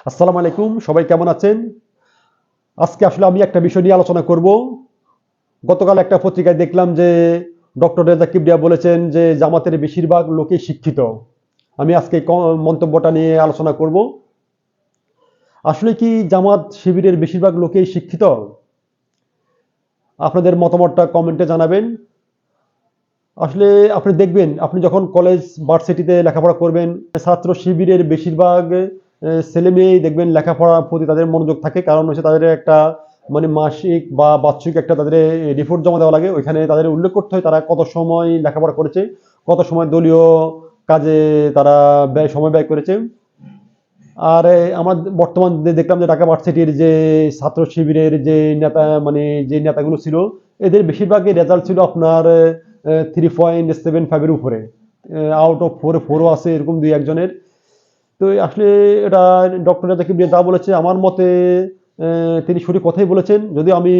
আসসালামু আলাইকুম, সবাই কেমন আছেন? আজকে আসলে আমি একটা বিষয় নিয়ে আলোচনা করব। গতকাল একটা পত্রিকায় দেখলাম যে ডক্টর রেজা কিবরিয়া বলেছেন যে জামাতের বেশিরভাগ লোকই শিক্ষিত। আমি আজকে মন্তব্যটা নিয়ে আলোচনা করব। আসলে কি জামাত শিবিরের বেশিরভাগ লোকই শিক্ষিত? আপনাদের মতামতটা কমেন্টে জানাবেন। আসলে আপনি দেখবেন, আপনি যখন কলেজ ভার্সিটিতে লেখাপড়া করবেন, ছাত্র শিবিরের বেশিরভাগ ছেলে মেয়েই দেখবেন লেখাপড়ার প্রতি তাদের মনোযোগ থাকে। কারণ হচ্ছে তাদের একটা মানে মাসিক বা বার্ষিক একটা তাদের রিপোর্ট জমা দেওয়া লাগে। ওইখানে তাদের উল্লেখ করতে হয় তারা কত সময় লেখাপড়া করেছে, কত সময় দলীয় কাজে তারা সময় ব্যয় করেছে। আর আমার বর্তমান দেখলাম যে ঢাকা ভার্সিটির যে ছাত্র শিবিরের যে নেতা মানে যে নেতাগুলো ছিল, এদের বেশিরভাগই রেজাল্ট ছিল আপনার 3.75-এর উপরে। আউট অফ 4-4ও আছে এরকম দুই একজনের। তো আসলে এটা ডক্টর রেজা কিবরিয়া যা বলেছে আমার মতে তিনি সঠিক কথাই বলেছেন। যদিও আমি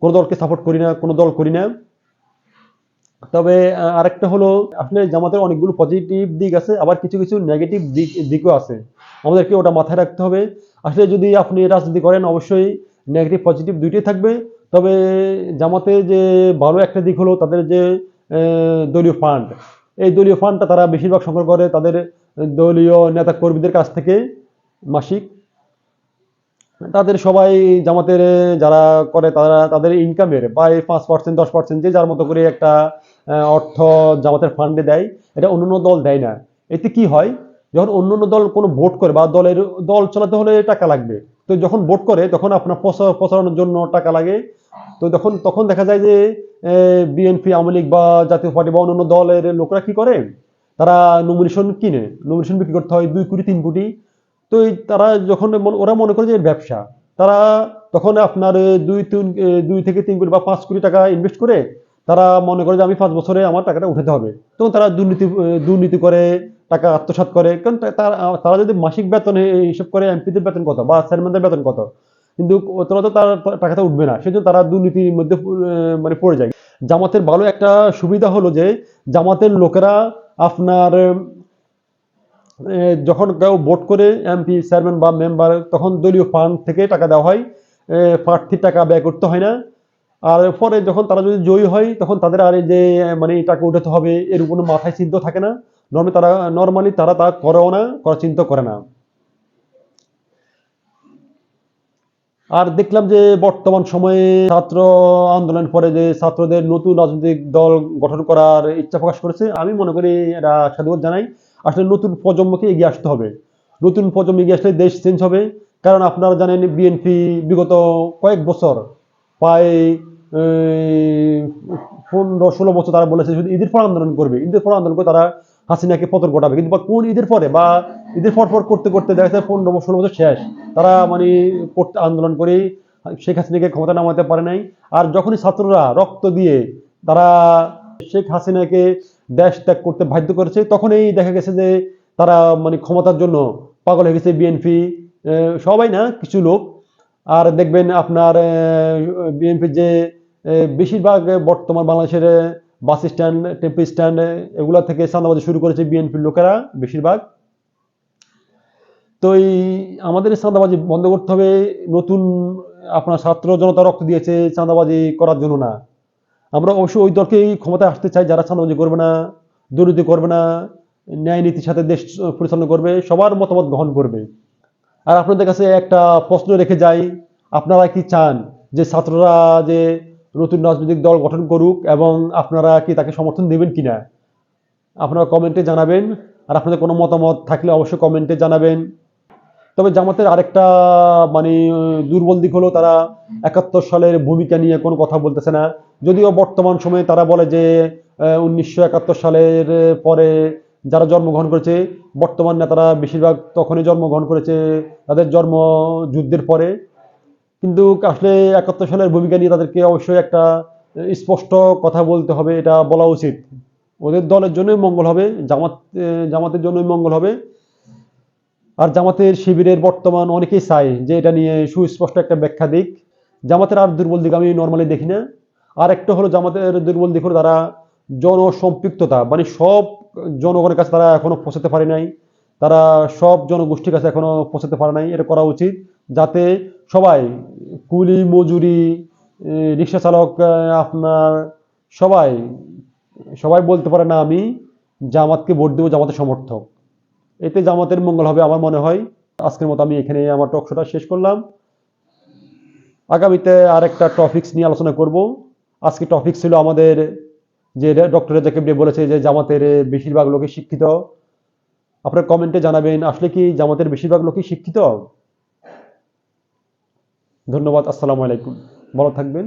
কোনো দলকে সাপোর্ট করি না, কোনো দল করি না। তবে আরেকটা হলো, আসলে জামাতের অনেকগুলো পজিটিভ দিক আছে, আবার কিছু কিছু নেগেটিভ দিকও আছে। আমাদেরকে ওটা মাথায় রাখতে হবে। আসলে যদি আপনি রাজনীতি করেন অবশ্যই নেগেটিভ পজিটিভ দুইটাই থাকবে। তবে জামাতে যে ভালো একটা দিক হলো তাদের যে দলীয় ফান্ড, এই দলীয় ফান্ডটা তারা বেশিরভাগ সংগ্রহ করে তাদের দলীয় নেতা কর্মীদের কাছ থেকে মাসিক। তাদের সবাই জামাতের যারা করে তারা তাদের ইনকামের প্রায় 5% 10% যে যার মতো করে একটা অর্থ জামাতের ফান্ডে দেয়। এটা অন্যান্য দল দেয় না। এতে কি হয়, যখন অন্যান্য দল কোনো ভোট করে বা দল চালাতে হলে টাকা লাগবে। তো যখন ভোট করে তখন আপনার প্রচারণার জন্য টাকা লাগে। তো তখন দেখা যায় যে বিএনপি, আওয়ামী লীগ বা জাতীয় পার্টি বা অন্যান্য দলের লোকরা কি করে, তারা নমিনেশন কিনে, নমিনেশন বিক্রি করতে হয় 2 কোটি 3 কোটি। তো তারা যখন ওরা মনে করে যে ব্যবসা, তারা তখন আপনার 2 থেকে 3 কোটি বা 5 কোটি টাকা ইনভেস্ট করে তারা মনে করে যে আমি 5 বছরে আমার টাকাটা উঠাতে হবে। তখন তারা দুর্নীতি করে টাকা আত্মসাৎ করে। কারণ তারা যদি মাসিক বেতন হিসাব করে এমপিদের বেতন কত বা চেয়ারম্যানদের বেতন কত, কিন্তু তোরা তো তার টাকাটা উঠবে না, সেজন্য তারা দুর্নীতির মধ্যে মানে পড়ে যায়। জামাতের ভালো একটা সুবিধা হলো যে জামাতের লোকেরা আপনার যখন কেউ ভোট করে এমপি, চেয়ারম্যান বা মেম্বার, তখন দলীয় ফান্ড থেকে টাকা দেওয়া হয়। প্রার্থীর টাকা ব্যয় করতে হয় না। আর পরে যখন তারা যদি জয়ী হয় তখন তাদের আর এই যে মানে টাকা উঠাতে হবে এর কোনো মাথায় চিন্তা থাকে না। নর্মালি তারা তা করেও না, করার চিন্তা করে না। আর দেখলাম যে বর্তমান সময়ে ছাত্র আন্দোলন পরে যে ছাত্রদের নতুন রাজনৈতিক দল গঠন করার ইচ্ছা প্রকাশ করেছে, আমি মনে করি এরা সাধুবাদ জানাই। আসলে নতুন প্রজন্মকে এগিয়ে আসতে হবে। নতুন প্রজন্ম এগিয়ে আসলে দেশ চেঞ্জ হবে। কারণ আপনারা জানেন বিএনপি বিগত কয়েক বছর, প্রায় 15-16 বছর তারা বলেছে শুধু ঈদের পর আন্দোলন করবে, ঈদের পর আন্দোলন করে তারা হাসিনাকে পতন ঘটাবে। কিন্তু কোন ঈদের পরে বা ঈদের পর করতে করতে দেখা যাচ্ছে 15-16 বছর শেষ। তারা মানে করতে আন্দোলন করে শেখ হাসিনাকে ক্ষমতা নামাতে পারে নাই। আর যখনই ছাত্ররা রক্ত দিয়ে তারা শেখ হাসিনাকে দেশ ত্যাগ করতে বাধ্য করেছে, তখনই দেখা গেছে যে তারা মানে ক্ষমতার জন্য পাগল হয়ে গেছে বিএনপি। সবাই না, কিছু লোক। আর দেখবেন আপনার বিএনপির যে বেশিরভাগ বর্তমান বাংলাদেশের বাস স্ট্যান্ড, টেম্পো স্ট্যান্ড, এগুলা থেকে চাঁদাবাজি শুরু করেছে বিএনপির লোকেরা বেশিরভাগ। তো এই আমাদের চাঁদাবাজি বন্ধ করতে হবে। নতুন আপনার ছাত্র জনতা রক্ত দিয়েছে চাঁদাবাজি করার জন্য না। আমরা অবশ্যই ওই দলকেই ক্ষমতায় আসতে চাই যারা চাঁদাবাজি করবে না, দুর্নীতি করবে না, ন্যায় নীতির সাথে দেশ পরিচালনা করবে, সবার মতামত গ্রহণ করবে। আর আপনাদের কাছে একটা প্রশ্ন রেখে যাই, আপনারা কি চান যে ছাত্ররা যে নতুন রাজনৈতিক দল গঠন করুক, এবং আপনারা কি তাকে সমর্থন দেবেন কিনা? আপনারা কমেন্টে জানাবেন। আর আপনাদের কোনো মতামত থাকলে অবশ্যই কমেন্টে জানাবেন। তবে জামাতের আরেকটা মানে দুর্বল দিক হলো তারা 71 সালের ভূমিকা নিয়ে কোনো কথা বলতেছে না। যদিও বর্তমান সময়ে তারা বলে যে 1971 সালের পরে যারা জন্মগ্রহণ করেছে, বর্তমান নেতারা বেশিরভাগ তখনই জন্মগ্রহণ করেছে তাদের জন্ম যুদ্ধের পরে। কিন্তু আসলে 71 সালের ভূমিকা নিয়ে তাদেরকে অবশ্যই একটা স্পষ্ট কথা বলতে হবে, এটা বলা উচিত। ওদের দলের জন্যই মঙ্গল হবে, জামাতের জন্যই মঙ্গল হবে। আর জামাতের শিবিরের বর্তমান অনেকেই চায় যে এটা নিয়ে সুস্পষ্ট একটা ব্যাখ্যা দিক। জামাতের আর দুর্বল দিক আমি নর্মালি দেখি না। আর একটা হলো জামাতের দুর্বল দিক হলো তারা জনসম্পৃক্ততা, মানে সব জনগণের কাছে তারা এখনো পৌঁছাতে পারে নাই। তারা সব জনগোষ্ঠীর কাছে এখনো পৌঁছাতে পারে নাই। এটা করা উচিত, যাতে সবাই কুলি মজুরি রিক্সা চালক আপনার সবাই সবাই বলতে পারে না আমি জামাতকে ভোট দেবো, জামাতের সমর্থক। এতে জামাতের মঙ্গল হবে আমার মনে হয়। আজকের মতো আমি এখানে আমার টক শোটা শেষ করলাম। আগামীতে আরেকটা টপিকস নিয়ে আলোচনা করব। আজকে টপিক ছিল আমাদের যে ডক্টর রেজা কিবরিয়া বলেছে যে জামাতের বেশিরভাগ লোকই শিক্ষিত। আপনার কমেন্টে জানাবেন আসলে কি জামাতের বেশিরভাগ লোকই শিক্ষিত। ধন্যবাদ, আসসালামু আলাইকুম, ভালো থাকবেন।